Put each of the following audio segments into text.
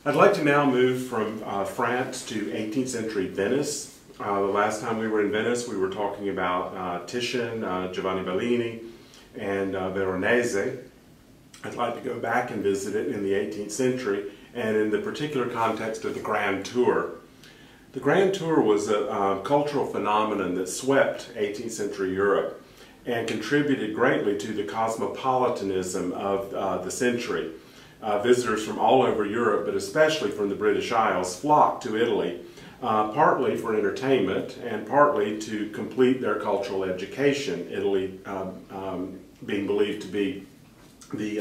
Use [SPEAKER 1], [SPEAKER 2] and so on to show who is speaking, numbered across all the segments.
[SPEAKER 1] I'd like to now move from France to 18th century Venice. The last time we were in Venice, we were talking about Titian, Giovanni Bellini, and Veronese. I'd like to go back and visit it in the 18th century, and in the particular context of the Grand Tour. The Grand Tour was a cultural phenomenon that swept 18th century Europe and contributed greatly to the cosmopolitanism of the century. Visitors from all over Europe, but especially from the British Isles, flocked to Italy, partly for entertainment and partly to complete their cultural education. Italy being believed to be the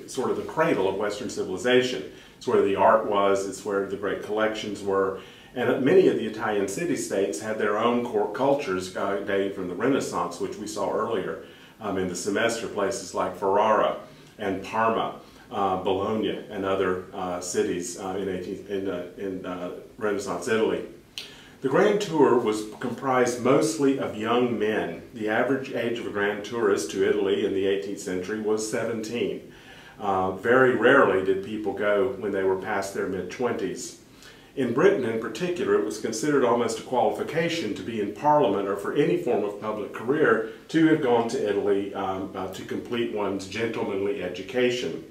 [SPEAKER 1] sort of the cradle of Western civilization. It's where the art was, it's where the great collections were, and many of the Italian city-states had their own core cultures dating from the Renaissance, which we saw earlier in the semester, places like Ferrara and Parma, Bologna, and other cities in Renaissance Italy. The Grand Tour was comprised mostly of young men. The average age of a Grand Tourist to Italy in the 18th century was 17. Very rarely did people go when they were past their mid-20s. In Britain in particular, it was considered almost a qualification to be in Parliament or for any form of public career to have gone to Italy to complete one's gentlemanly education.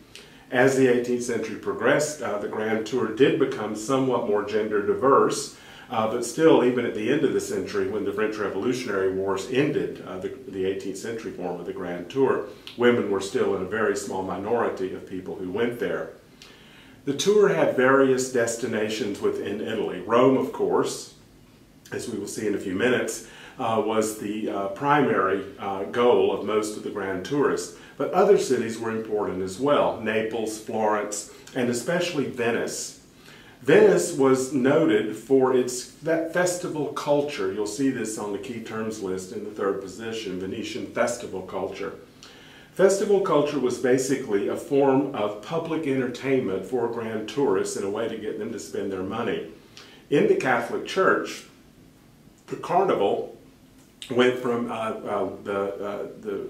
[SPEAKER 1] As the 18th century progressed, the Grand Tour did become somewhat more gender diverse, but still, even at the end of the century, when the French Revolutionary Wars ended the 18th century form of the Grand Tour, women were still in a very small minority of people who went there. The tour had various destinations within Italy. Rome, of course, as we will see in a few minutes, was the primary goal of most of the Grand Tourists. But other cities were important as well: Naples, Florence, and especially Venice. Venice was noted for its festival culture. You'll see this on the key terms list in the third position, Venetian festival culture. Festival culture was basically a form of public entertainment for Grand Tourists in a way to get them to spend their money. In the Catholic Church, the carnival went from the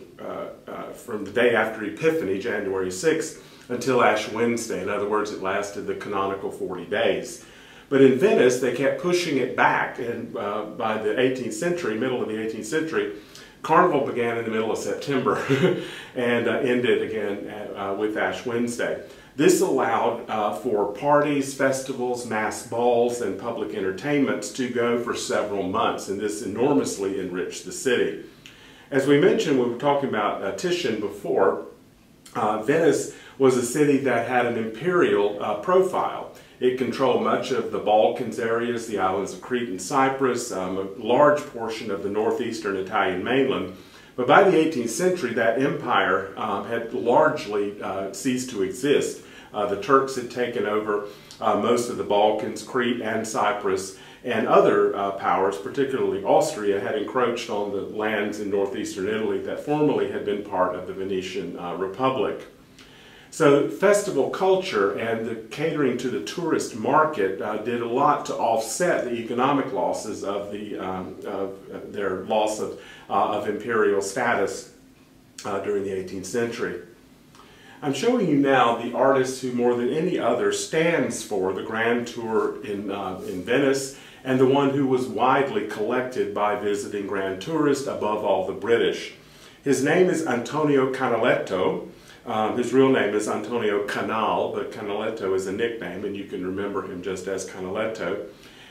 [SPEAKER 1] day after Epiphany, January 6th, until Ash Wednesday. In other words, it lasted the canonical 40 days. But in Venice, they kept pushing it back, and by the 18th century, middle of the 18th century, Carnival began in the middle of September and ended again with Ash Wednesday. This allowed for parties, festivals, mass balls, and public entertainments to go for several months, and this enormously enriched the city. As we mentioned when we were talking about Titian before, Venice was a city that had an imperial profile. It controlled much of the Balkans areas, the islands of Crete and Cyprus, a large portion of the northeastern Italian mainland. But by the 18th century, that empire had largely ceased to exist. The Turks had taken over most of the Balkans, Crete and Cyprus, and other powers, particularly Austria, had encroached on the lands in northeastern Italy that formerly had been part of the Venetian Republic. So festival culture and the catering to the tourist market did a lot to offset the economic losses of their loss of imperial status during the 18th century. I'm showing you now the artist who more than any other stands for the Grand Tour in Venice, and the one who was widely collected by visiting Grand Tourists, above all the British. His name is Antonio Canaletto. His real name is Antonio Canal, but Canaletto is a nickname, and you can remember him just as Canaletto.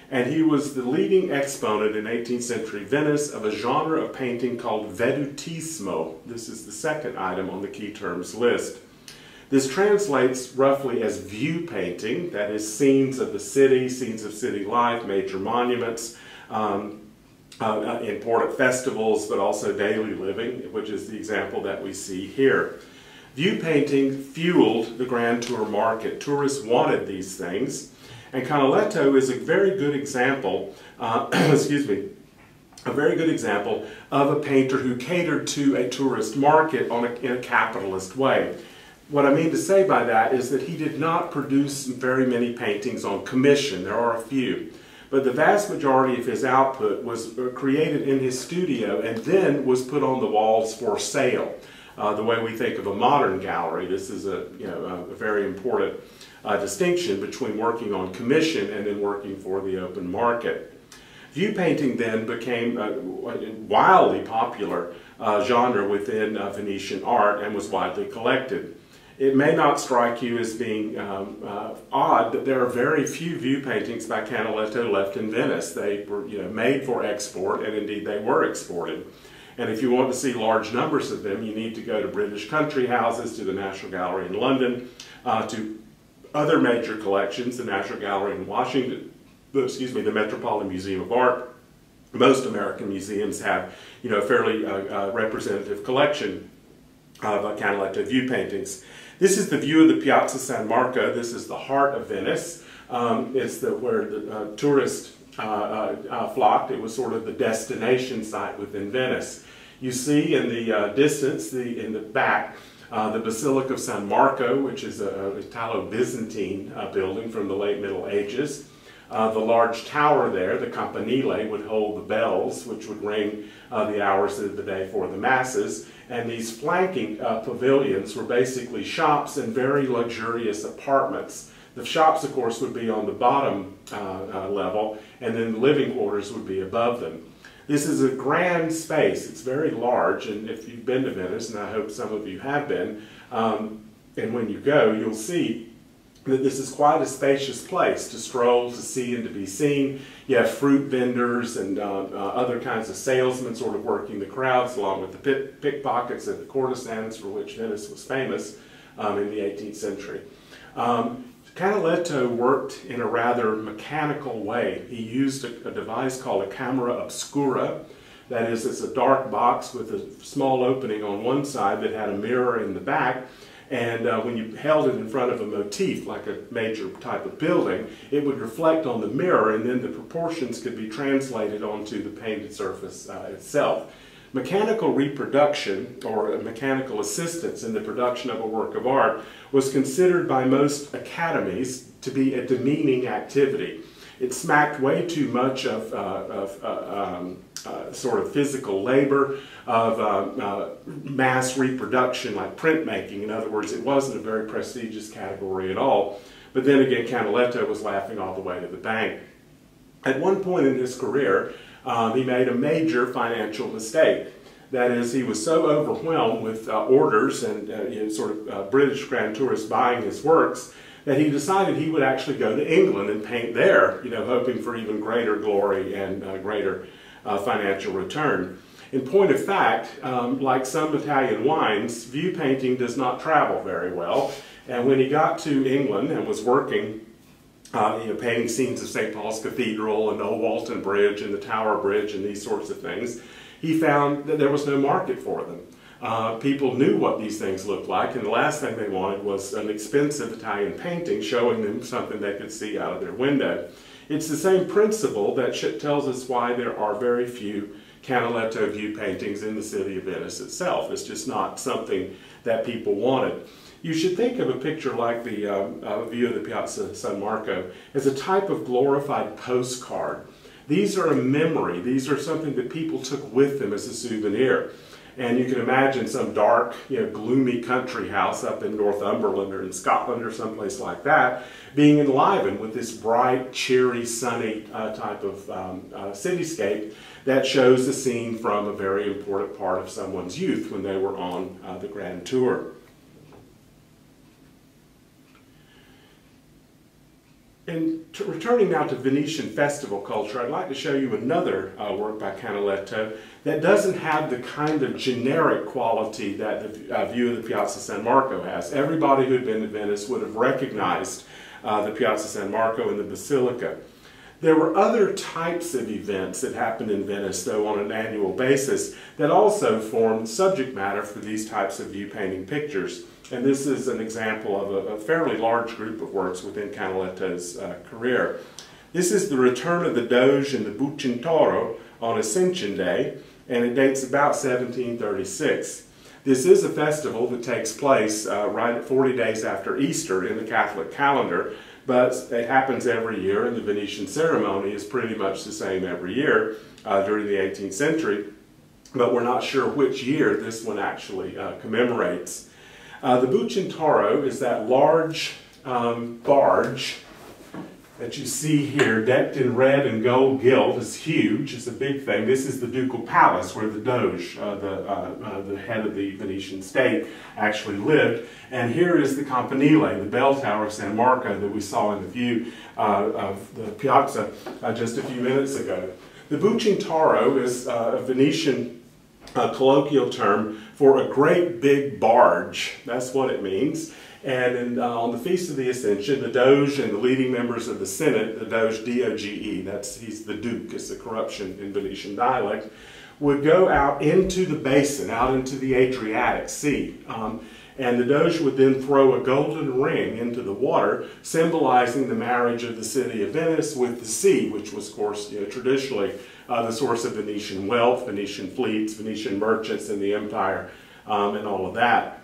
[SPEAKER 1] And he was the leading exponent in 18th century Venice of a genre of painting called vedutismo. This is the second item on the key terms list. This translates roughly as view painting, that is scenes of the city, scenes of city life, major monuments, important festivals, but also daily living, which is the example that we see here. View painting fueled the Grand Tour market. Tourists wanted these things, and Canaletto is a very good example, excuse me, a very good example of a painter who catered to a tourist market in a capitalist way. What I mean to say by that is that he did not produce very many paintings on commission. There are a few. But the vast majority of his output was created in his studio and then was put on the walls for sale. the way we think of a modern gallery. This is a very important distinction between working on commission and then working for the open market. View painting then became a wildly popular genre within Venetian art and was widely collected. It may not strike you as being odd that there are very few view paintings by Canaletto left in Venice. They were made for export, and indeed they were exported. And if you want to see large numbers of them, you need to go to British country houses, to the National Gallery in London, to other major collections, the National Gallery in Washington, the Metropolitan Museum of Art. Most American museums have a fairly representative collection of Canaletto view paintings. This is the view of the Piazza San Marco. This is the heart of Venice. It's where the tourists flocked. It was sort of the destination site within Venice. You see in the distance, in the back, the Basilica of San Marco, which is an Italo-Byzantine building from the late Middle Ages. The large tower there, the campanile, would hold the bells, which would ring the hours of the day for the masses. And these flanking pavilions were basically shops and very luxurious apartments. The shops, of course, would be on the bottom level, and then the living quarters would be above them. This is a grand space. It's very large, and if you've been to Venice, and I hope some of you have been, and when you go, you'll see that this is quite a spacious place to stroll, to see, and to be seen. You have fruit vendors and other kinds of salesmen sort of working the crowds, along with the pickpockets and the courtesans, for which Venice was famous in the 18th century. Canaletto worked in a rather mechanical way. He used a device called a camera obscura. That is, it's a dark box with a small opening on one side that had a mirror in the back. And when you held it in front of a motif, like a major type of building, it would reflect on the mirror, and then the proportions could be translated onto the painted surface itself. Mechanical reproduction, or mechanical assistance in the production of a work of art, was considered by most academies to be a demeaning activity. It smacked way too much of sort of physical labor, of mass reproduction like printmaking. In other words, it wasn't a very prestigious category at all. But then again, Canaletto was laughing all the way to the bank. At one point in his career, he made a major financial mistake. That is, he was so overwhelmed with orders and sort of British grand tourists buying his works that he decided he would actually go to England and paint there, hoping for even greater glory and greater financial return. In point of fact, like some Italian wines, view painting does not travel very well. And when he got to England and was working, painting scenes of St. Paul's Cathedral and Old Walton Bridge and the Tower Bridge and these sorts of things, he found that there was no market for them. People knew what these things looked like, and the last thing they wanted was an expensive Italian painting showing them something they could see out of their window. It's the same principle that tells us why there are very few Canaletto view paintings in the city of Venice itself. It's just not something that people wanted. You should think of a picture like the view of the Piazza San Marco as a type of glorified postcard. These are a memory. These are something that people took with them as a souvenir. And you can imagine some dark, gloomy country house up in Northumberland or in Scotland or someplace like that being enlivened with this bright, cheery, sunny type of cityscape that shows the scene from a very important part of someone's youth when they were on the grand tour. And returning now to Venetian festival culture, I'd like to show you another work by Canaletto that doesn't have the kind of generic quality that the view of the Piazza San Marco has. Everybody who'd been to Venice would have recognized the Piazza San Marco and the Basilica. There were other types of events that happened in Venice, though, on an annual basis that also formed subject matter for these types of view painting pictures. And this is an example of a fairly large group of works within Canaletto's career. This is the Return of the Doge and the Bucintoro on Ascension Day, and it dates about 1736. This is a festival that takes place right at 40 days after Easter in the Catholic calendar, but it happens every year, and the Venetian ceremony is pretty much the same every year during the 18th century. but we're not sure which year this one actually commemorates. The Bucentauro is that large barge that you see here, decked in red and gold gilt. It's huge. It's a big thing. This is the Ducal Palace where the Doge, the head of the Venetian state, actually lived. And here is the Campanile, the bell tower of San Marco that we saw in the view of the piazza just a few minutes ago. The Bucentauro is a Venetian colloquial term for a great big barge. That's what it means. And on the Feast of the Ascension, the Doge and the leading members of the Senate, the Doge D-O-G-E, he's the Duke, it's a corruption in Venetian dialect, would go out into the basin, out into the Adriatic Sea. And the Doge would then throw a golden ring into the water, symbolizing the marriage of the city of Venice with the sea, which was, of course, traditionally the source of Venetian wealth, Venetian fleets, Venetian merchants in the empire, and all of that.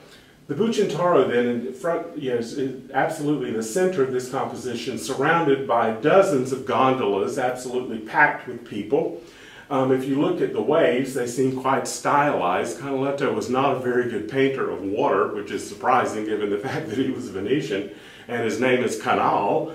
[SPEAKER 1] The Bucentauro then in front, is absolutely in the center of this composition, surrounded by dozens of gondolas, absolutely packed with people. If you look at the waves, they seem quite stylized. Canaletto was not a very good painter of water, which is surprising given the fact that he was Venetian, and his name is Canal.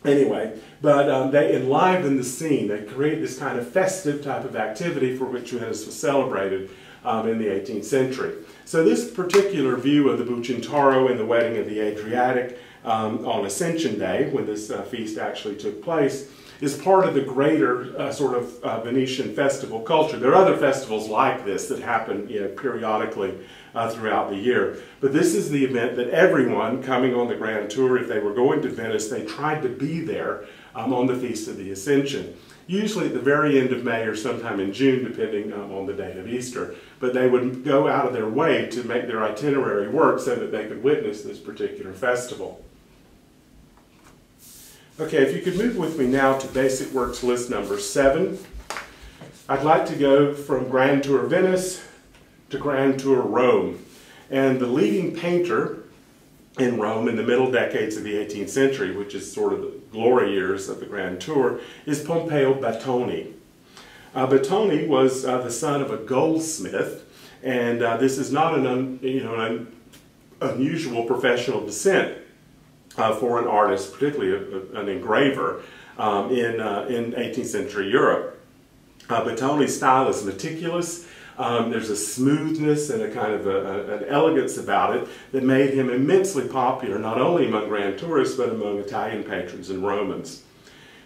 [SPEAKER 1] Anyway, but they enliven the scene. They create this kind of festive type of activity for which Venice was celebrated in the 18th century. So this particular view of the Bucentauro and the wedding of the Adriatic on Ascension Day, when this feast actually took place, is part of the greater sort of Venetian festival culture. There are other festivals like this that happen periodically throughout the year. But this is the event that everyone coming on the Grand Tour, if they were going to Venice, they tried to be there on the Feast of the Ascension. Usually at the very end of May or sometime in June, depending on the date of Easter. But they would go out of their way to make their itinerary work so that they could witness this particular festival. Okay, if you could move with me now to Basic Works List number 7. I'd like to go from Grand Tour Venice to Grand Tour Rome. And the leading painter in Rome in the middle decades of the 18th century, which is sort of the glory years of the Grand Tour, is Pompeo Battoni. Battoni was the son of a goldsmith, and this is not an unusual professional descent for an artist, particularly an engraver, in 18th century Europe. Battoni's style is meticulous. There's a smoothness and a kind of an elegance about it that made him immensely popular, not only among Grand Tourists, but among Italian patrons and Romans.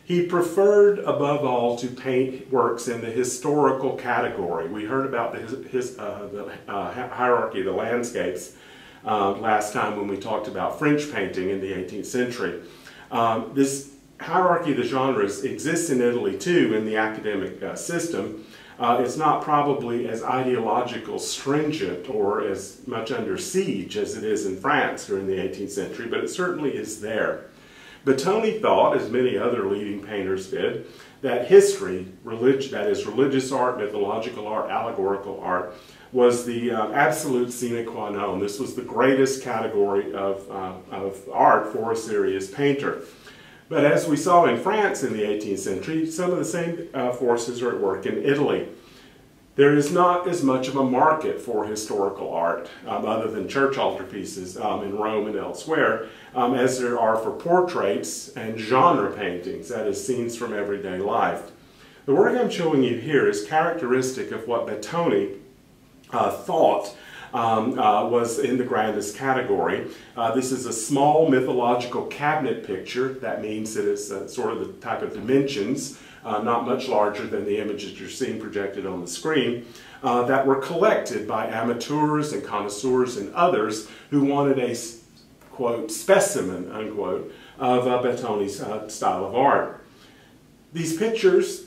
[SPEAKER 1] He preferred, above all, to paint works in the historical category. We heard about the hierarchy of the landscapes last time when we talked about French painting in the 18th century. This hierarchy of the genres exists in Italy too in the academic system. It's not probably as ideological, stringent, or as much under siege as it is in France during the 18th century, but it certainly is there. Battoni thought, as many other leading painters did, that history, that is religious art, mythological art, allegorical art, was the absolute sine qua non. This was the greatest category of art for a serious painter. But as we saw in France in the 18th century, some of the same forces are at work in Italy. There is not as much of a market for historical art, other than church altarpieces in Rome and elsewhere, as there are for portraits and genre paintings, that is, scenes from everyday life. The work I'm showing you here is characteristic of what Battoni thought was in the grandest category. This is a small mythological cabinet picture. That means that it's sort of the type of dimensions, not much larger than the images you're seeing projected on the screen, that were collected by amateurs and connoisseurs and others who wanted a, quote, specimen, unquote, of Battoni's style of art. These pictures,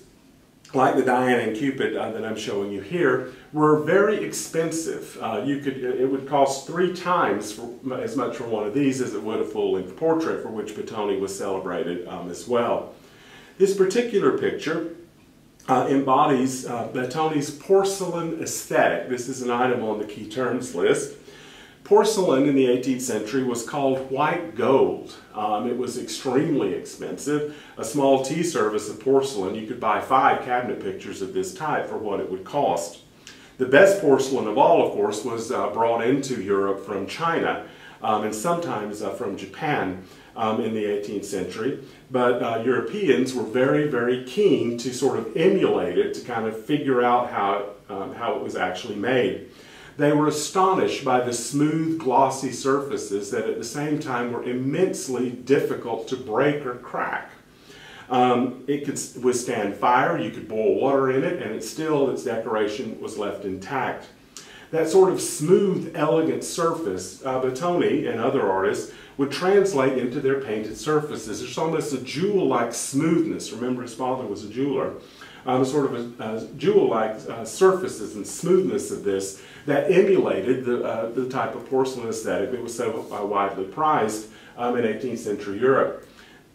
[SPEAKER 1] like the Diana and Cupid that I'm showing you here, were very expensive. It would cost 3 times as much for one of these as it would a full-length portrait, for which Battoni was celebrated as well. This particular picture embodies Battoni's porcelain aesthetic. This is an item on the key terms list. Porcelain in the 18th century was called white gold. It was extremely expensive. A small tea service of porcelain, you could buy 5 cabinet pictures of this type for what it would cost. The best porcelain of all, of course, was brought into Europe from China and sometimes from Japan in the 18th century. But Europeans were very, very keen to sort of emulate it, to kind of figure out how it was actually made. They were astonished by the smooth, glossy surfaces that at the same time were immensely difficult to break or crack. It could withstand fire, you could boil water in it, and its decoration was left intact. That sort of smooth, elegant surface, Bottoni and other artists would translate into their painted surfaces. There's almost a jewel-like smoothness. Remember, his father was a jeweler. Sort of a jewel-like surfaces and smoothness of this that emulated the type of porcelain aesthetic that was so widely prized in 18th century Europe.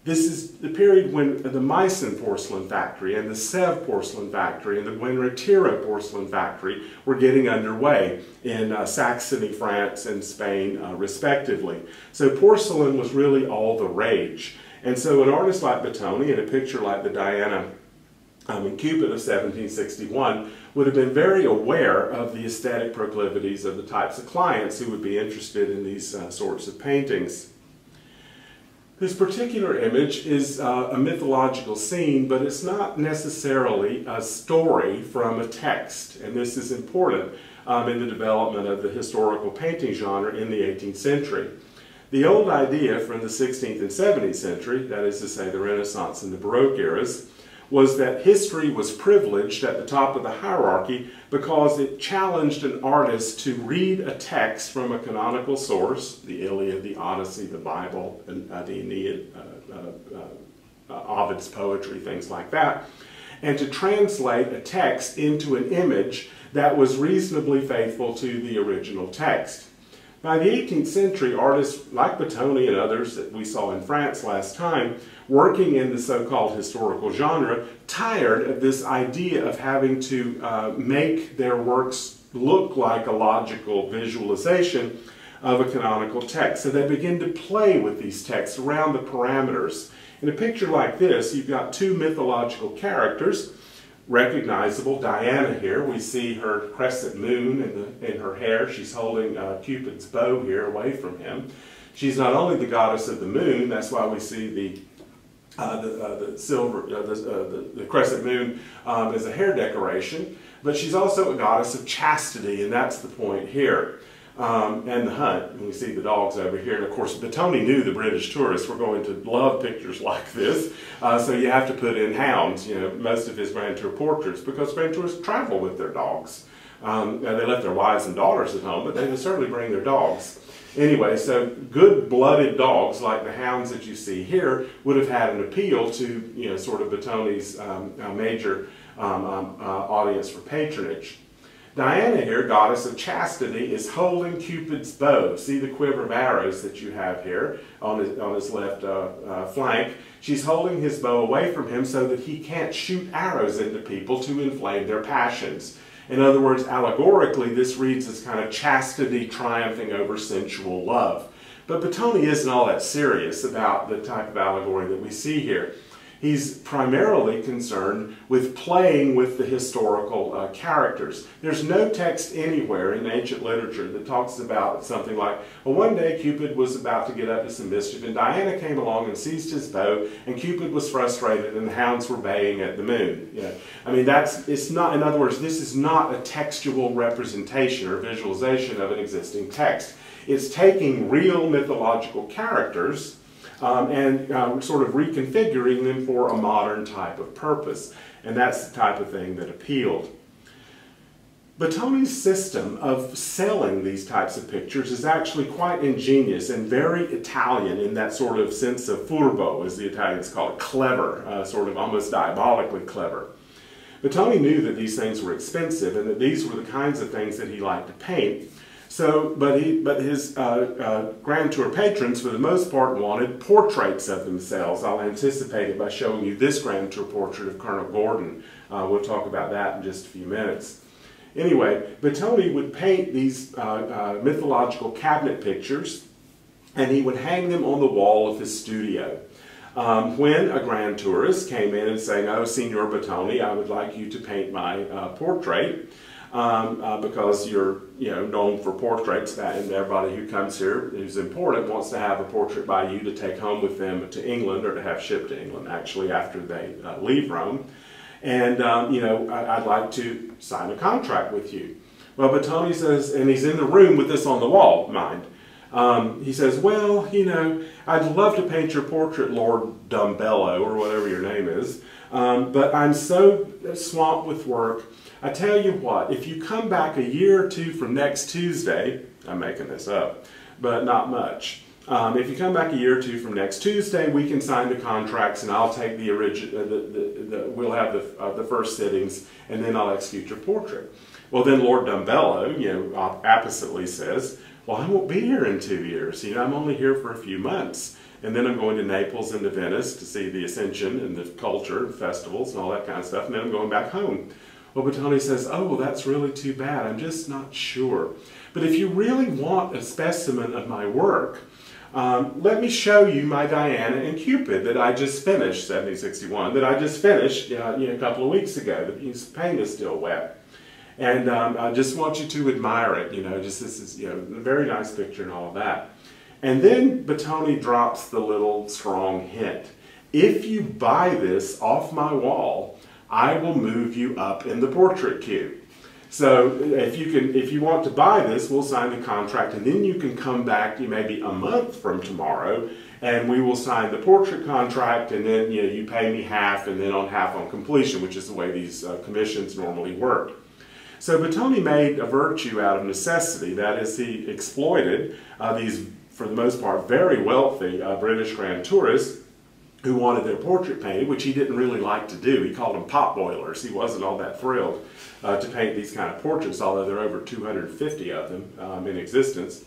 [SPEAKER 1] This is the period when the Meissen porcelain factory and the Sèvres porcelain factory and the Buenretiro porcelain factory were getting underway in Saxony, France, and Spain, respectively. So porcelain was really all the rage. And so an artist like Bottoni and a picture like the Diana and Cupid of 1761 would have been very aware of the aesthetic proclivities of the types of clients who would be interested in these sorts of paintings. This particular image is a mythological scene, but it's not necessarily a story from a text, and this is important in the development of the historical painting genre in the 18th century. The old idea from the 16th and 17th century, that is to say the Renaissance and the Baroque eras, was that history was privileged at the top of the hierarchy because it challenged an artist to read a text from a canonical source, the Iliad, the Odyssey, the Bible, and the Aeneid, Ovid's poetry, things like that, and to translate a text into an image that was reasonably faithful to the original text. By the 18th century, artists like Bottoni and others that we saw in France last time, working in the so-called historical genre, tired of this idea of having to make their works look like a logical visualization of a canonical text. So they begin to play with these texts around the parameters. In a picture like this, you've got 2 mythological characters, recognizable. Diana here, we see her crescent moon in her hair. She's holding Cupid's bow here away from him. She's not only the goddess of the moon, that's why we see the crescent moon as a hair decoration, but she's also a goddess of chastity, and that's the point here. And the hunt, and we see the dogs over here. And of course, Bottoni knew the British tourists were going to love pictures like this, so you have to put in hounds, you know, most of his Grand Tour portraits, because Grand Tourists travel with their dogs. They left their wives and daughters at home, but they would certainly bring their dogs. Anyway, so good-blooded dogs like the hounds that you see here would have had an appeal to, you know, sort of Bottoni's major audience for patronage. Diana here, goddess of chastity, is holding Cupid's bow. See the quiver of arrows that you have here on his left flank. She's holding his bow away from him so that he can't shoot arrows into people to inflame their passions. In other words, allegorically, this reads as kind of chastity triumphing over sensual love. But Bottoni isn't all that serious about the type of allegory that we see here. He's primarily concerned with playing with the historical characters. There's no text anywhere in ancient literature that talks about something like, well, one day Cupid was about to get up to some mischief, and Diana came along and seized his bow, and Cupid was frustrated, and the hounds were baying at the moon. You know, I mean, it's not, in other words, this is not a textual representation or visualization of an existing text. It's taking real mythological characters and sort of reconfiguring them for a modern type of purpose. And that's the type of thing that appealed. Bottoni's system of selling these types of pictures is actually quite ingenious and very Italian in that sort of sense of furbo, as the Italians call it, clever, sort of almost diabolically clever. Bottoni knew that these things were expensive and that these were the kinds of things that he liked to paint. So, but his Grand Tour patrons, for the most part, wanted portraits of themselves. I'll anticipate it by showing you this Grand Tour portrait of Colonel Gordon. We'll talk about that in just a few minutes. Anyway, Battoni would paint these mythological cabinet pictures, and he would hang them on the wall of his studio. When a grand tourist came in and saying, "Oh, Signor Battoni, I would like you to paint my portrait," because you're known for portraits, and everybody who comes here who's important wants to have a portrait by you to take home with them to England, or to have shipped to England, actually, after they leave Rome. And, I'd like to sign a contract with you. Well, Battoni says, and he's in the room with this on the wall, mind. He says, "Well, I'd love to paint your portrait, Lord Dumbello," or whatever your name is, "but I'm so swamped with work. I tell you what, if you come back a year or two from next Tuesday," I'm making this up, but not much. "If you come back a year or two from next Tuesday, we can sign the contracts, and I'll take the original. We'll have the first sittings, and then I'll execute your portrait." Well, then Lord Dumbello, appositely says, "Well, I won't be here in 2 years. I'm only here for a few months, and then I'm going to Naples and to Venice to see the Ascension and the culture and festivals and all that kind of stuff, and then I'm going back home." Well, Battoni says, "Oh, well, that's really too bad. I'm just not sure. But if you really want a specimen of my work, let me show you my Diana and Cupid that I just finished, 1761, that I just finished a couple of weeks ago. The paint is still wet. And I just want you to admire it, this is a very nice picture and all of that." And then Battoni drops the little strong hint. "If you buy this off my wall, I will move you up in the portrait queue. So if you want to buy this, we'll sign the contract, and then you can come back maybe a month from tomorrow, and we will sign the portrait contract, and then you pay me half, and then half on completion," which is the way these commissions normally work. So Battoni made a virtue out of necessity. That is, he exploited these, for the most part, very wealthy British grand tourists who wanted their portrait painted, which he didn't really like to do. He called them pot boilers. He wasn't all that thrilled to paint these kind of portraits, although there are over 250 of them in existence.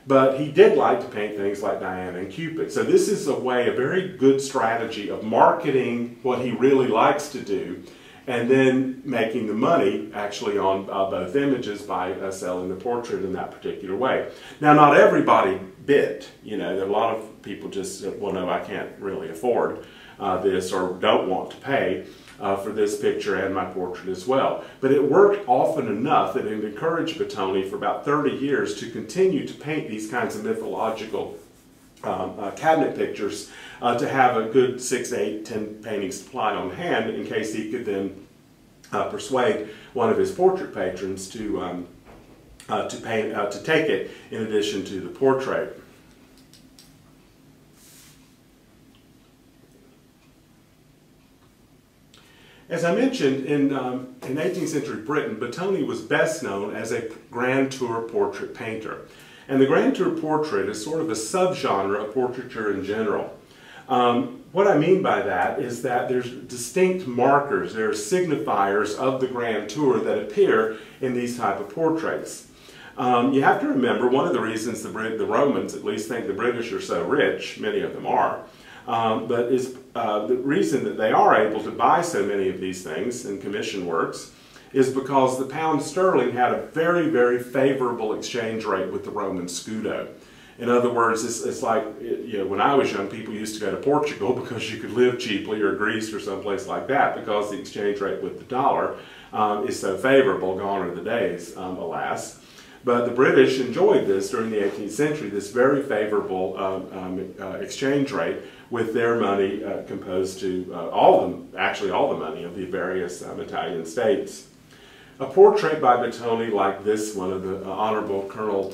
[SPEAKER 1] But he did like to paint things like Diana and Cupid. So this is a very good strategy of marketing what he really likes to do, and then making the money actually on both images by selling the portrait in that particular way. Now, not everybody bid. There are a lot of people just said, "Well, no, I can't really afford this," or "don't want to pay for this picture and my portrait as well." But it worked often enough that it encouraged Battoni for about 30 years to continue to paint these kinds of mythological cabinet pictures, to have a good 6, 8, 10 paintings supplied on hand, in case he could then persuade one of his portrait patrons to take it in addition to the portrait. As I mentioned, in 18th century Britain, Battoni was best known as a grand tour portrait painter. And the grand tour portrait is sort of a subgenre of portraiture in general. What I mean by that is that there's distinct markers, there are signifiers of the grand tour that appear in these type of portraits. You have to remember, one of the reasons the Romans at least think the British are so rich, many of them are, but is the reason that they are able to buy so many of these things and commission works is because the pound sterling had a very, very favorable exchange rate with the Roman scudo. In other words, it's like, when I was young, people used to go to Portugal because you could live cheaply, or Greece or someplace like that, because the exchange rate with the dollar is so favorable. Gone are the days, alas. But the British enjoyed this during the 18th century, this very favorable exchange rate with their money composed to actually all the money of the various Italian states. A portrait by Battoni like this one of the Honorable Colonel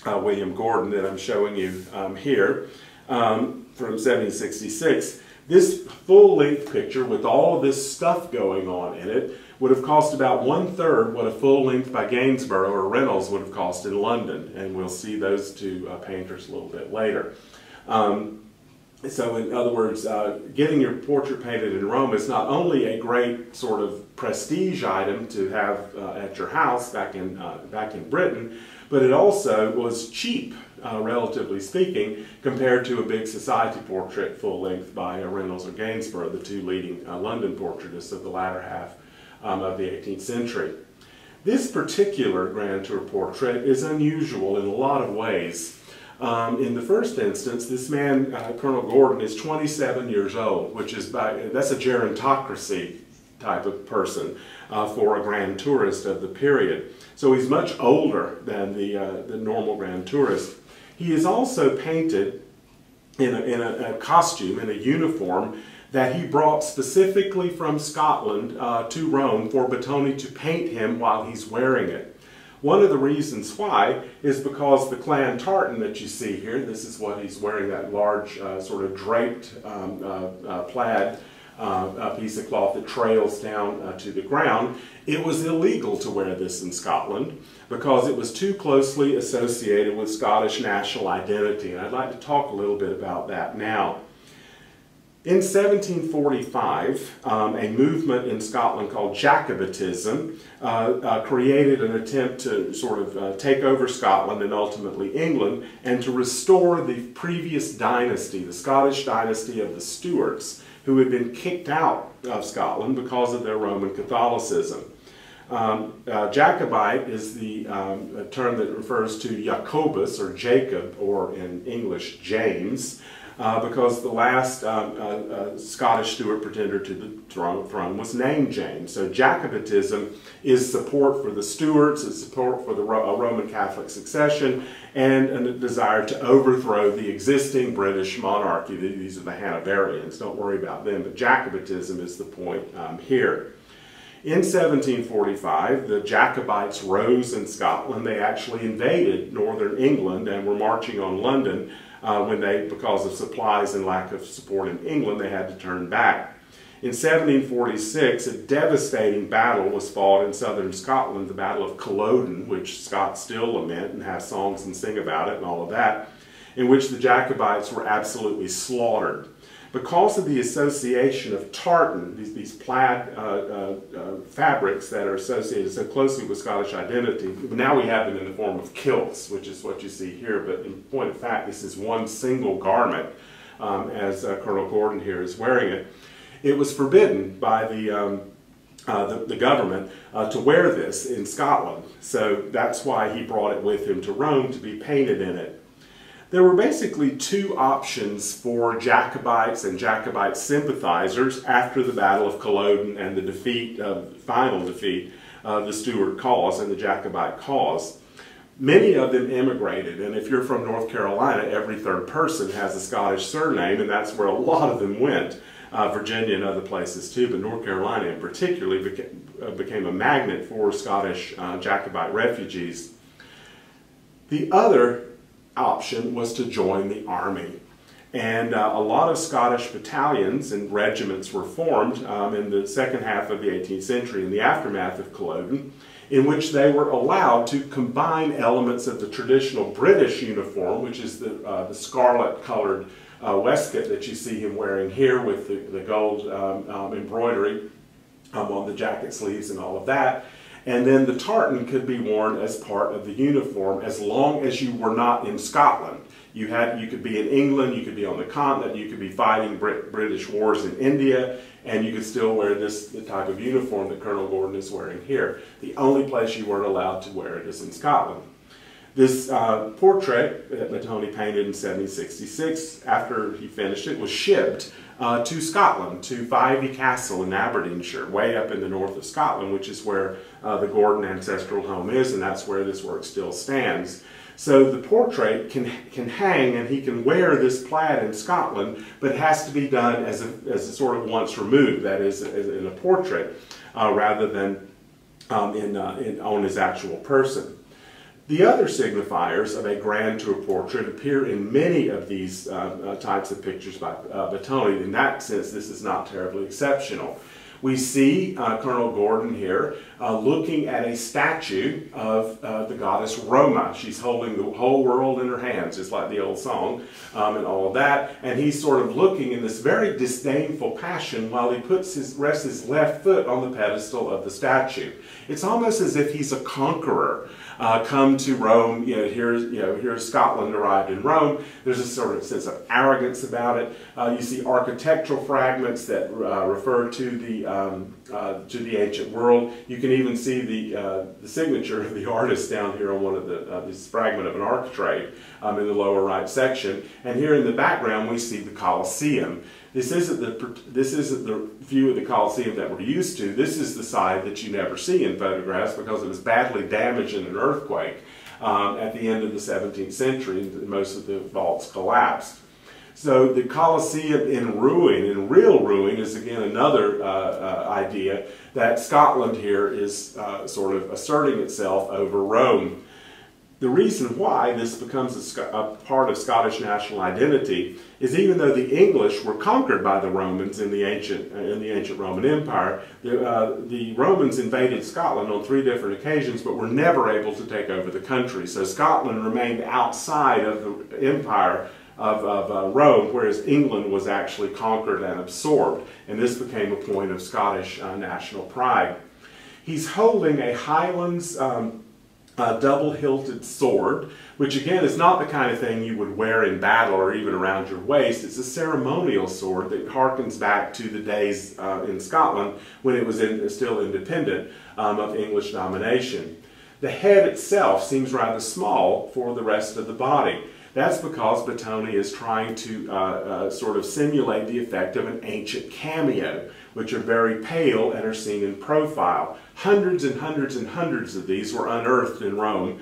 [SPEAKER 1] William Gordon that I'm showing you here from 1766. This full-length picture with all of this stuff going on in it would have cost about 1/3 what a full-length by Gainsborough or Reynolds would have cost in London, and we'll see those two painters a little bit later. So in other words, getting your portrait painted in Rome is not only a great sort of prestige item to have at your house back in Britain, but it also was cheap, relatively speaking, compared to a big society portrait full length by Reynolds or Gainsborough, the two leading London portraitists of the latter half of the 18th century. This particular Grand Tour portrait is unusual in a lot of ways. In the first instance, this man, Colonel Gordon, is 27 years old, which is that's a gerontocracy type of person for a grand tourist of the period. So he's much older than the normal grand tourist. He is also painted in a costume, in a uniform, that he brought specifically from Scotland to Rome for Battoni to paint him while he's wearing it. One of the reasons why is because the clan tartan that you see here, this is what he's wearing, that large sort of draped plaid piece of cloth that trails down to the ground. It was illegal to wear this in Scotland because it was too closely associated with Scottish national identity, and I'd like to talk a little bit about that now. In 1745, a movement in Scotland called Jacobitism created an attempt to sort of take over Scotland and ultimately England, and to restore the previous dynasty, the Scottish dynasty of the Stuarts, who had been kicked out of Scotland because of their Roman Catholicism. Jacobite is the term that refers to Jacobus, or Jacob, or in English, James, because the last Scottish Stuart pretender to the throne was named James. So Jacobitism is support for the Stuarts, it's support for the Roman Catholic succession, and a desire to overthrow the existing British monarchy. These are the Hanoverians, don't worry about them, but Jacobitism is the point here. In 1745, the Jacobites rose in Scotland. They actually invaded northern England and were marching on London when they, because of supplies and lack of support in England, they had to turn back. In 1746, a devastating battle was fought in southern Scotland, the Battle of Culloden, which Scots still lament and have songs and sing about it and all of that, in which the Jacobites were absolutely slaughtered. Because of the association of tartan, these plaid fabrics that are associated so closely with Scottish identity, now we have them in the form of kilts, which is what you see here, but in point of fact, this is one single garment, as Colonel Gordon here is wearing it. It was forbidden by the government to wear this in Scotland, so that's why he brought it with him to Rome to be painted in it. There were basically two options for Jacobites and Jacobite sympathizers after the Battle of Culloden and the final defeat of the Stuart cause and the Jacobite cause. Many of them immigrated, and if you're from North Carolina, every third person has a Scottish surname, and that's where a lot of them went. Virginia and other places too, but North Carolina in particular became a magnet for Scottish Jacobite refugees. The other option was to join the army. And a lot of Scottish battalions and regiments were formed in the second half of the 18th century in the aftermath of Culloden, in which they were allowed to combine elements of the traditional British uniform, which is the scarlet-colored waistcoat that you see him wearing here with the gold embroidery on the jacket sleeves and all of that. And then the tartan could be worn as part of the uniform as long as you were not in Scotland. You could be in England, you could be on the continent, you could be fighting British wars in India, and you could still wear the type of uniform that Colonel Gordon is wearing here. The only place you weren't allowed to wear it is in Scotland. This portrait that Battoni painted in 1766, after he finished it, was shipped to Scotland, to Fyvie Castle in Aberdeenshire, way up in the north of Scotland, which is where the Gordon ancestral home is, and that's where this work still stands. So the portrait can hang, and he can wear this plaid in Scotland, but it has to be done as a sort of once removed, that is, in a portrait, rather than on his actual person. The other signifiers of a grand tour portrait appear in many of these types of pictures by Battoni. In that sense, this is not terribly exceptional. We see Colonel Gordon here looking at a statue of the goddess Roma. She's holding the whole world in her hands, just like the old song, and all of that. And he's sort of looking in this very disdainful passion while he rests his left foot on the pedestal of the statue. It's almost as if he's a conqueror. Come to Rome, here's Scotland arrived in Rome. There's a sort of sense of arrogance about it. You see architectural fragments that refer to the to the ancient world. You can even see the signature of the artist down here on one of this fragment of an architrave in the lower right section. And here in the background we see the Colosseum. This isn't the view of the Colosseum that we're used to. This is the side that you never see in photographs because it was badly damaged in an earthquake at the end of the 17th century. Most of the vaults collapsed. So the Colosseum in ruin, in real ruin, is again another idea that Scotland here is sort of asserting itself over Rome. The reason why this becomes a part of Scottish national identity is even though the English were conquered by the Romans in the ancient Roman Empire, the Romans invaded Scotland on 3 different occasions but were never able to take over the country. So Scotland remained outside of the empire of Rome, whereas England was actually conquered and absorbed, and this became a point of Scottish national pride. He's holding a Highlands double-hilted sword, which again is not the kind of thing you would wear in battle or even around your waist. It's a ceremonial sword that harkens back to the days in Scotland when it was still independent of English domination. The head itself seems rather small for the rest of the body. That's because Battoni is trying to sort of simulate the effect of an ancient cameo, which are very pale and are seen in profile. Hundreds and hundreds and hundreds of these were unearthed in Rome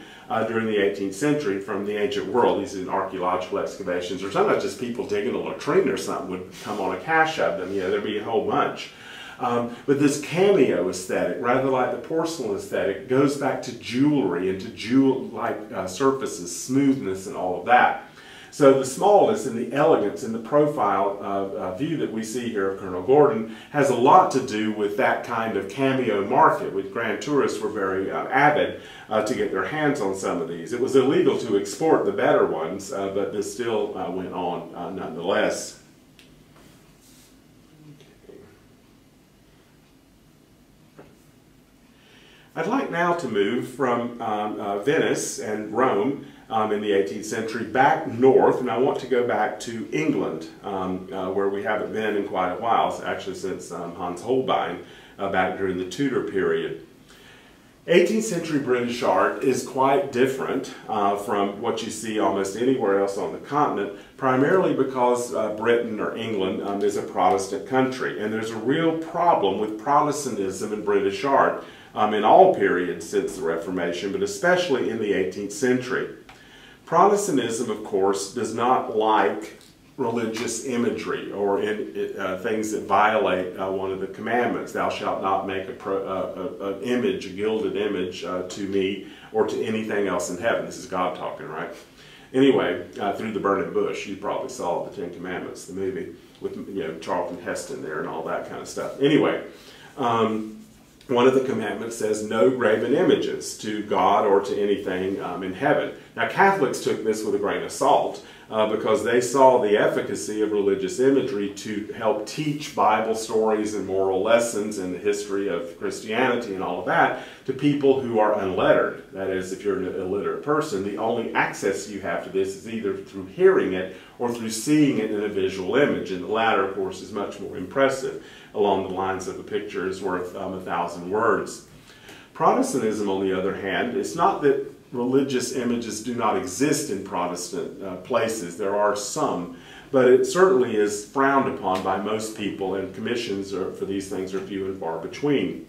[SPEAKER 1] during the 18th century from the ancient world. These in archaeological excavations, or sometimes just people digging a latrine or something would come on a cache of them. You know, there'd be a whole bunch. But this cameo aesthetic, rather like the porcelain aesthetic, goes back to jewelry and to jewel-like surfaces, smoothness and all of that. So the smallness and the elegance and the profile view that we see here of Colonel Gordon has a lot to do with that kind of cameo market, which grand tourists were very avid to get their hands on some of these. It was illegal to export the better ones, but this still went on nonetheless. I'd like now to move from Venice and Rome in the 18th century back north, and I want to go back to England, where we haven't been in quite a while, actually since Hans Holbein, back during the Tudor period. 18th century British art is quite different from what you see almost anywhere else on the continent, primarily because Britain or England is a Protestant country, and there's a real problem with Protestantism in British art in all periods since the Reformation, but especially in the 18th century. Protestantism, of course, does not like religious imagery or things that violate one of the commandments. Thou shalt not make an image, a gilded image, to me or to anything else in heaven. This is God talking, right? Anyway, Through the Burning Bush, you probably saw the 10 Commandments, the movie, with Charlton Heston there and all that kind of stuff. Anyway, one of the commandments says no graven images to God or to anything in heaven. Now Catholics took this with a grain of salt because they saw the efficacy of religious imagery to help teach Bible stories and moral lessons and the history of Christianity and all of that to people who are unlettered. That is, if you're an illiterate person, the only access you have to this is either through hearing it or through seeing it in a visual image, and the latter, of course, is much more impressive. Along the lines of a picture is worth 1,000 words. Protestantism, on the other hand, it's not that religious images do not exist in Protestant places. There are some, but it certainly is frowned upon by most people, and commissions for these things are few and far between.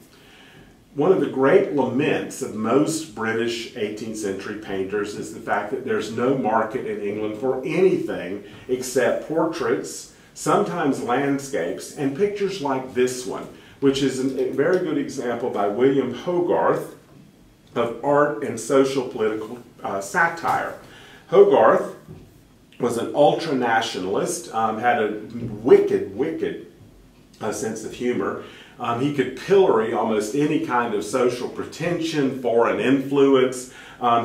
[SPEAKER 1] One of the great laments of most British 18th century painters is the fact that there's no market in England for anything except portraits, sometimes landscapes, and pictures like this one, which is a very good example by William Hogarth of art and social political satire. Hogarth was an ultra-nationalist, had a wicked sense of humor. He could pillory almost any kind of social pretension, foreign influence.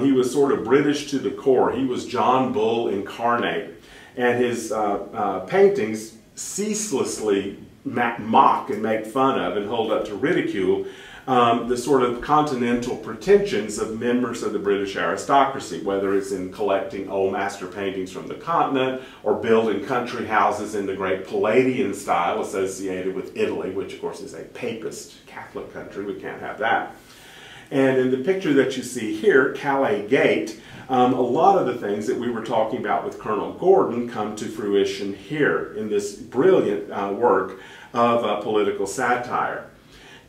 [SPEAKER 1] He was sort of British to the core. He was John Bull incarnate. And his paintings ceaselessly mock and make fun of and hold up to ridicule the sort of continental pretensions of members of the British aristocracy, whether it's in collecting old master paintings from the continent or building country houses in the great Palladian style associated with Italy, which of course is a papist Catholic country. We can't have that. And in the picture that you see here, Calais Gate, a lot of the things that we were talking about with Colonel Gordon come to fruition here in this brilliant work of political satire.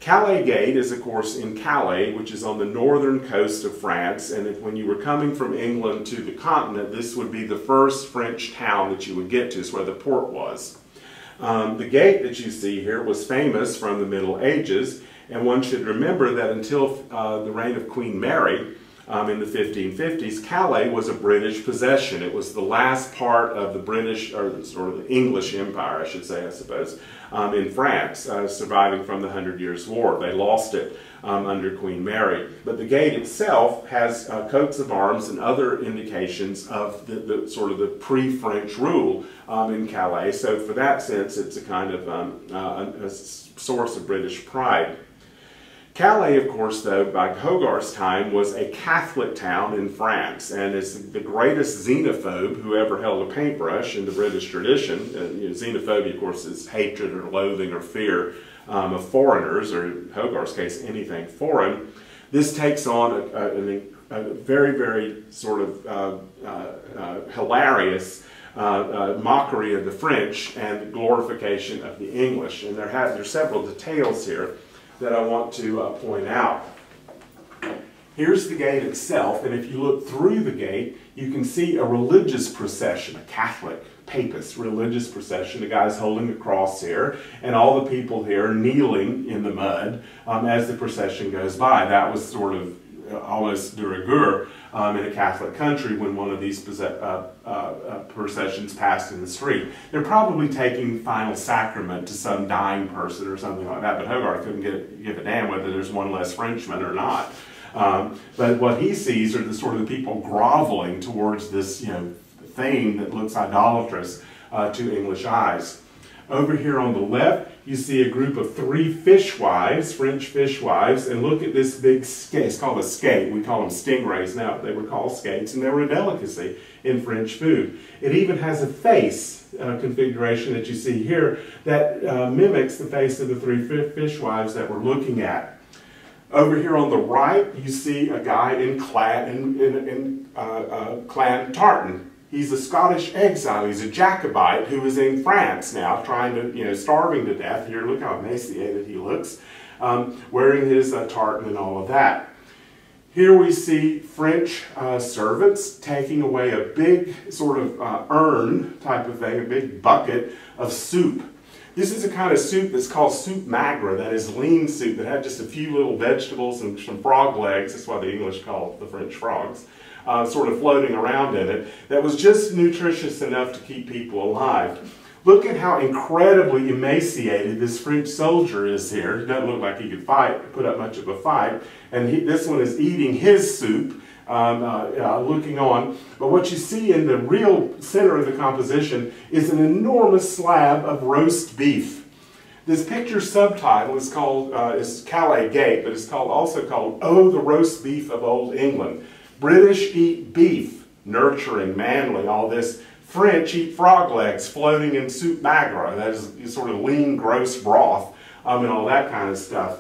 [SPEAKER 1] Calais Gate is, of course, in Calais, which is on the northern coast of France, and when you were coming from England to the continent, this would be the first French town that you would get to. It's where the port was. The gate that you see here was famous from the Middle Ages, and one should remember that until the reign of Queen Mary in the 1550s, Calais was a British possession. It was the last part of the British, or sort of the English Empire, I should say, I suppose, in France, surviving from the 100 Years' War. They lost it under Queen Mary. But the gate itself has coats of arms and other indications of the sort of the pre-French rule in Calais. So for that sense, it's a kind of a source of British pride. Calais, of course, though, by Hogarth's time, was a Catholic town in France, and is the greatest xenophobe who ever held a paintbrush in the British tradition. Xenophobia, of course, is hatred or loathing or fear of foreigners, or in Hogarth's case, anything foreign. This takes on a very, very sort of hilarious mockery of the French and glorification of the English. And there's several details here that I want to point out. Here's the gate itself, and if you look through the gate, you can see a religious procession, a Catholic, papist religious procession. The guy's holding a cross here, and all the people here kneeling in the mud as the procession goes by. That was sort of almost de rigueur in a Catholic country when one of these processions passed in the street. They're probably taking final sacrament to some dying person or something like that, but Hogarth couldn't give a damn whether there's one less Frenchman or not. But what he sees are the sort of people groveling towards this, thing that looks idolatrous to English eyes. Over here on the left, you see a group of 3 fishwives, French fishwives, and look at this big skate. It's called a skate. We call them stingrays now. They were called skates, and they were a delicacy in French food. It even has a face configuration that you see here that mimics the face of the 3 fishwives that we're looking at. Over here on the right, you see a guy in clan tartan. He's a Scottish exile. He's a Jacobite who is in France now, trying to, starving to death. Here, look how emaciated he looks, wearing his tartan and all of that. Here we see French servants taking away a big sort of urn type of thing, a big bucket of soup. This is a kind of soup that's called soup maigre, that is lean soup that had just a few little vegetables and some frog legs. That's why the English call it the French frogs. Sort of floating around in it, that was just nutritious enough to keep people alive. Look at how incredibly emaciated this French soldier is here. He doesn't look like he could put up much of a fight. And this one is eating his soup, looking on. But what you see in the real center of the composition is an enormous slab of roast beef. This picture's subtitle is called is Calais Gate, but it's also called "Oh, the Roast Beef of Old England." British eat beef, nurturing, manly, all this. French eat frog legs floating in soup maigre, that is sort of lean, gross broth, and all that kind of stuff.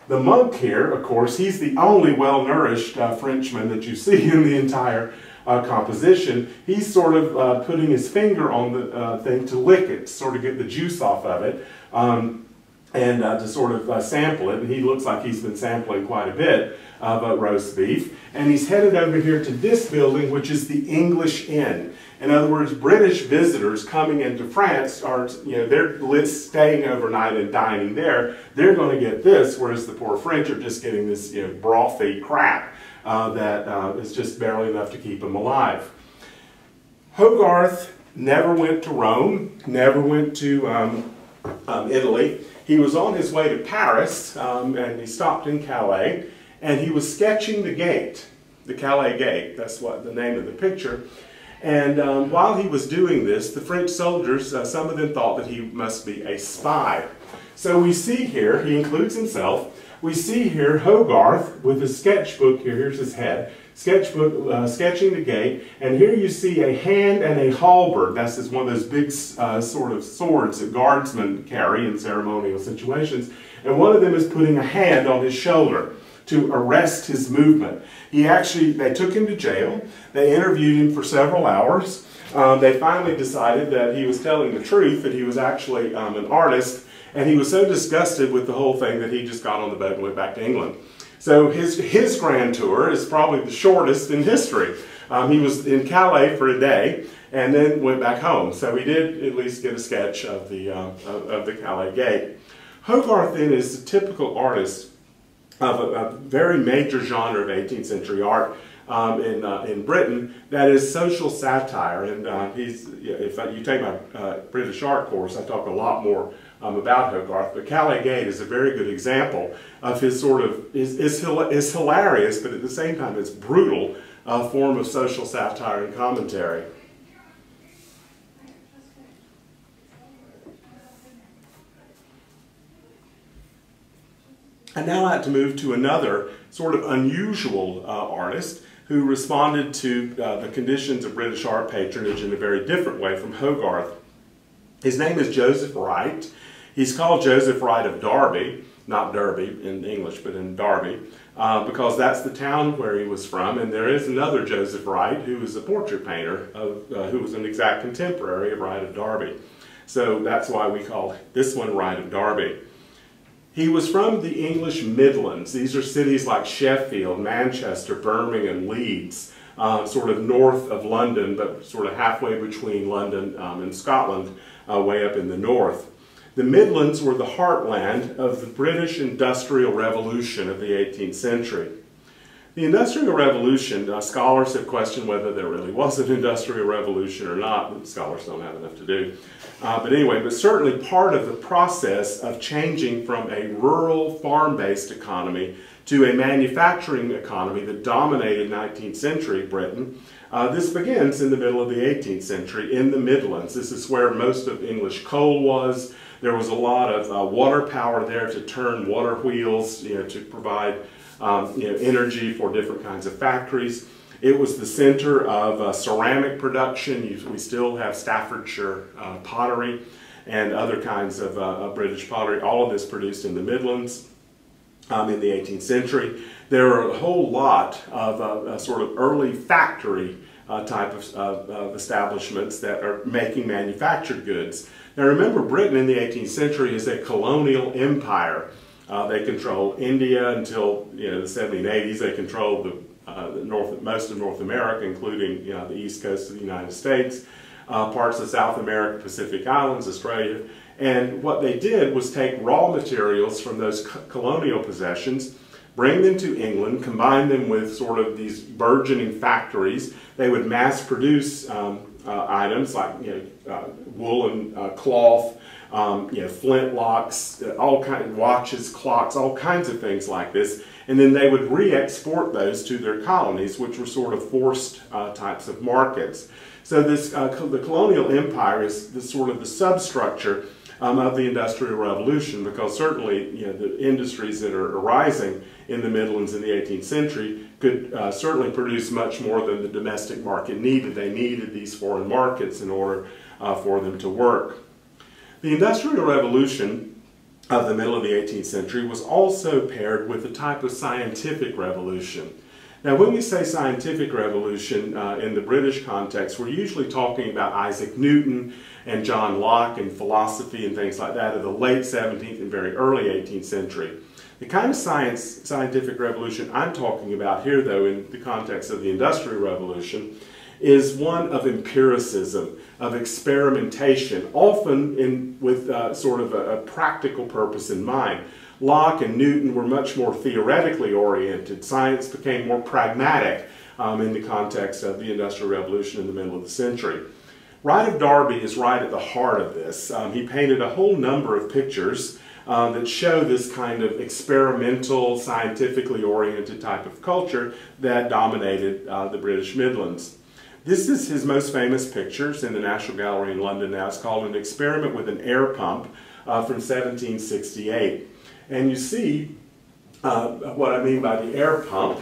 [SPEAKER 1] The monk here, of course, he's the only well-nourished Frenchman that you see in the entire composition. He's sort of putting his finger on the thing to lick it, to sort of get the juice off of it, and to sort of sample it. And he looks like he's been sampling quite a bit of roast beef. And he's headed over here to this building, which is the English Inn. In other words, British visitors coming into France are, they're staying overnight and dining there. They're going to get this, whereas the poor French are just getting this, brothy crap that is just barely enough to keep them alive. Hogarth never went to Rome, never went to Italy. He was on his way to Paris, and he stopped in Calais, and he was sketching the gate, the Calais Gate. That's what the name of the picture. And while he was doing this, the French soldiers, some of them thought that he must be a spy. So we see here, he includes himself, we see here Hogarth with a sketchbook here. Here's his head. Sketchbook sketching the gate. And here you see a hand and a halberd. That's just one of those big sort of swords that guardsmen carry in ceremonial situations. And one of them is putting a hand on his shoulder to arrest his movement. They took him to jail. They interviewed him for several hours. They finally decided that he was telling the truth, that he was actually an artist, and he was so disgusted with the whole thing that he just got on the boat and went back to England. So his grand tour is probably the shortest in history. He was in Calais for a day and then went back home. So he did at least get a sketch of the Calais Gate. Hogarth then is the typical artist of a very major genre of 18th century art in Britain, that is social satire. And if you take my British art course, I talk a lot more about Hogarth, but Calais Gate is a very good example of his sort of, is hilarious, but at the same time it's brutal form of social satire and commentary. I'd now like to move to another sort of unusual artist who responded to the conditions of British art patronage in a very different way from Hogarth. His name is Joseph Wright. He's called Joseph Wright of Derby, not Derby in English, but in Derby, because that's the town where he was from. And there is another Joseph Wright who is a portrait painter, who was an exact contemporary of Wright of Derby. So that's why we call this one Wright of Derby. He was from the English Midlands. These are cities like Sheffield, Manchester, Birmingham, Leeds, sort of north of London, but sort of halfway between London and Scotland, way up in the north. The Midlands were the heartland of the British Industrial Revolution of the 18th century. The Industrial Revolution, scholars have questioned whether there really was an Industrial Revolution or not, but scholars don't have enough to do. But certainly part of the process of changing from a rural farm-based economy to a manufacturing economy that dominated 19th century Britain. This begins in the middle of the 18th century in the Midlands. This is where most of English coal was. There was a lot of water power there to turn water wheels, to provide energy for different kinds of factories. It was the center of ceramic production. We still have Staffordshire pottery and other kinds of British pottery. All of this produced in the Midlands in the 18th century. There are a whole lot of sort of early factory type of establishments that are making manufactured goods. Now remember, Britain in the 18th century is a colonial empire. They controlled India until the 1780s. They controlled most of North America, including the east coast of the United States, parts of South America, Pacific Islands, Australia. And what they did was take raw materials from those colonial possessions, bring them to England, combine them with sort of these burgeoning factories. They would mass produce items like woolen cloth, flintlocks, all kinds of watches, clocks, all kinds of things like this. And then they would re-export those to their colonies, which were sort of forced types of markets. So this, the colonial empire is sort of the substructure of the Industrial Revolution, because certainly the industries that are arising in the Midlands in the 18th century could certainly produce much more than the domestic market needed. They needed these foreign markets in order for them to work. The Industrial Revolution of the middle of the 18th century was also paired with a type of scientific revolution. Now when we say scientific revolution in the British context, we're usually talking about Isaac Newton and John Locke and philosophy and things like that of the late 17th and very early 18th century. The kind of scientific revolution I'm talking about here, though, in the context of the Industrial Revolution, is one of empiricism, of experimentation, often with sort of a practical purpose in mind. Locke and Newton were much more theoretically oriented. Science became more pragmatic in the context of the Industrial Revolution in the middle of the century. Wright of Derby is right at the heart of this. He painted a whole number of pictures that show this kind of experimental, scientifically oriented type of culture that dominated the British Midlands. This is his most famous picture. It's in the National Gallery in London now. It's called An Experiment with an Air Pump from 1768. And you see what I mean by the air pump.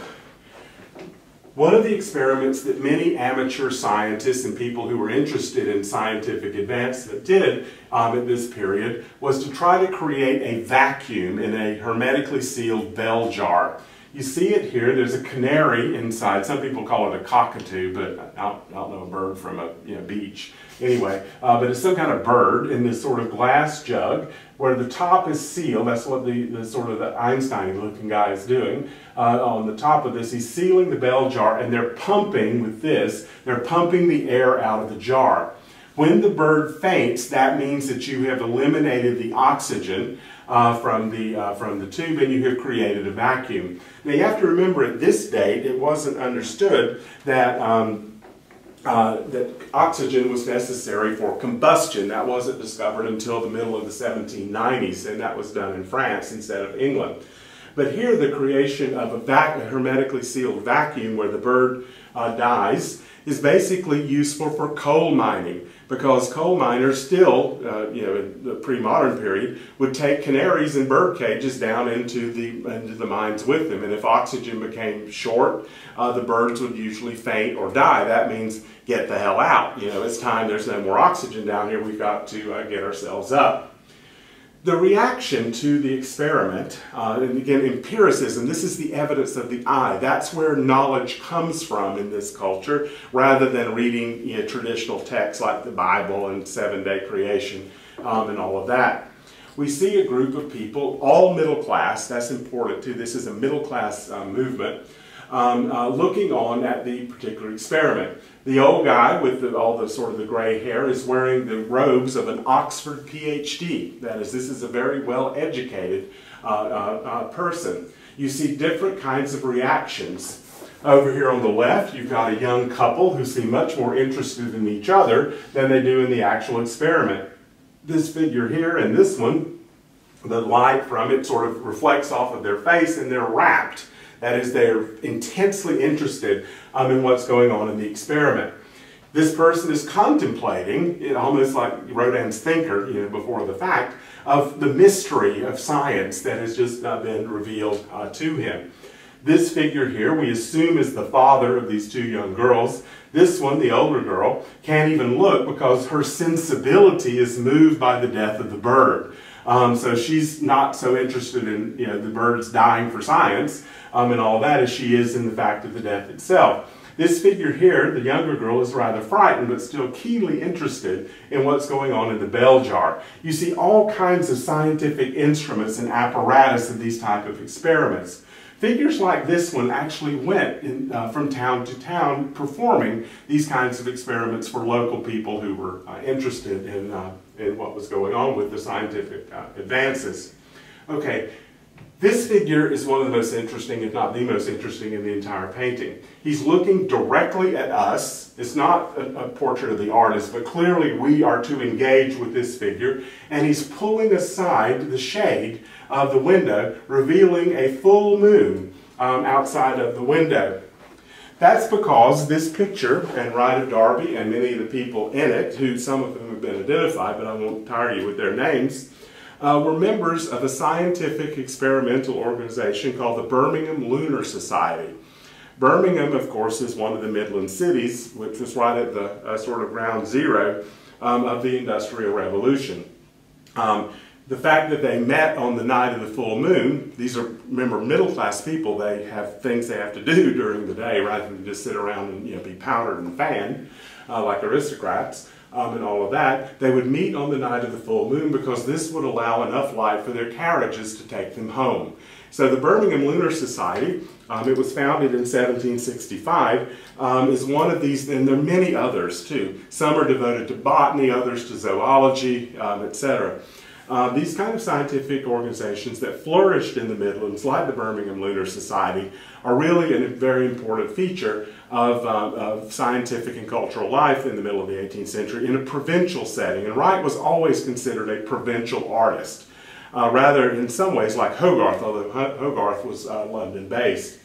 [SPEAKER 1] One of the experiments that many amateur scientists and people who were interested in scientific advancement did at this period was to try to create a vacuum in a hermetically sealed bell jar. You see it here, there's a canary inside. Some people call it a cockatoo, but I don't know, a bird from a beach. Anyway, but it's some kind of bird in this sort of glass jug where the top is sealed. That's what the sort of the Einstein-looking guy is doing. On the top of this, he's sealing the bell jar, and they're pumping with this. They're pumping the air out of the jar. When the bird faints, that means that you have eliminated the oxygen from the tube, and you have created a vacuum. Now you have to remember, at this date, it wasn't understood that that oxygen was necessary for combustion. That wasn't discovered until the middle of the 1790s, and that was done in France instead of England. But here, the creation of a hermetically sealed vacuum where the bird dies is basically useful for coal mining, because coal miners still, in the pre-modern period, would take canaries and bird cages down into the mines with them. And if oxygen became short, the birds would usually faint or die. That means get the hell out. It's time, there's no more oxygen down here, we've got to get ourselves up. The reaction to the experiment, and again, empiricism, this is the evidence of the eye. That's where knowledge comes from in this culture, rather than reading traditional texts like the Bible and seven-day creation and all of that. We see a group of people, all middle class, that's important too, this is a middle class movement, looking on at the particular experiment. The old guy with all the sort of the gray hair is wearing the robes of an Oxford PhD. That is, this is a very well-educated person. You see different kinds of reactions. Over here on the left, you've got a young couple who seem much more interested in each other than they do in the actual experiment. This figure here and this one, the light from it sort of reflects off of their face, and they're rapt. That is, they're intensely interested in what's going on in the experiment. This person is contemplating, almost like Rodin's thinker, before the fact, of the mystery of science that has just been revealed to him. This figure here, we assume, is the father of these two young girls. This one, the older girl, can't even look because her sensibility is moved by the death of the bird. So she's not so interested in the birds dying for science and all that as she is in the fact of the death itself. This figure here, the younger girl, is rather frightened but still keenly interested in what's going on in the bell jar. You see all kinds of scientific instruments and apparatus in these type of experiments. Figures like this one actually went from town to town performing these kinds of experiments for local people who were interested in what was going on with the scientific advances. Okay, this figure is one of the most interesting, if not the most interesting, in the entire painting. He's looking directly at us. It's not a portrait of the artist, but clearly we are to engage with this figure, and he's pulling aside the shade of the window, revealing a full moon outside of the window. That's because this picture, and Ride of Derby, and many of the people in it, who some of them have been identified, but I won't tire you with their names, were members of a scientific experimental organization called the Birmingham Lunar Society. Birmingham, of course, is one of the Midland cities, which was right at the sort of ground zero of the Industrial Revolution. The fact that they met on the night of the full moon, these are, remember, middle-class people, they have things they have to do during the day rather than just sit around and be powdered and fanned like aristocrats and all of that. They would meet on the night of the full moon because this would allow enough light for their carriages to take them home. So the Birmingham Lunar Society, it was founded in 1765, is one of these, and there are many others too. Some are devoted to botany, others to zoology, etc. These kind of scientific organizations that flourished in the Midlands, like the Birmingham Lunar Society, are really a very important feature of scientific and cultural life in the middle of the 18th century in a provincial setting. And Wright was always considered a provincial artist, rather in some ways like Hogarth, although Hogarth was London-based.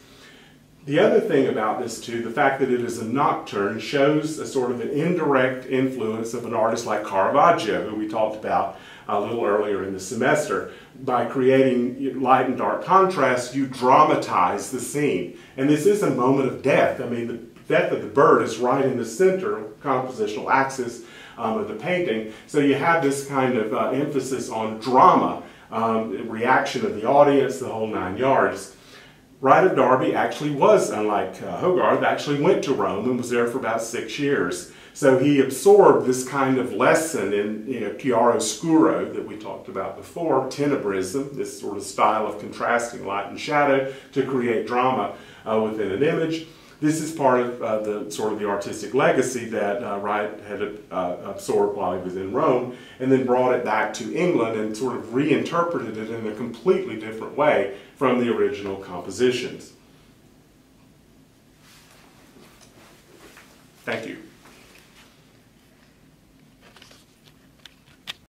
[SPEAKER 1] The other thing about this too, the fact that it is a nocturne shows a sort of an indirect influence of an artist like Caravaggio, who we talked about a little earlier in the semester. By creating light and dark contrast, you dramatize the scene. And this is a moment of death. I mean, the death of the bird is right in the center, compositional axis of the painting. So you have this kind of emphasis on drama, reaction of the audience, the whole 9 yards. Wright of Derby actually was, unlike Hogarth, actually went to Rome and was there for about 6 years. So he absorbed this kind of lesson in chiaroscuro that we talked about before, tenebrism, this sort of style of contrasting light and shadow to create drama within an image. This is part of the sort of the artistic legacy that Wright had absorbed while he was in Rome, and then brought it back to England and sort of reinterpreted it in a completely different way from the original compositions. Thank you.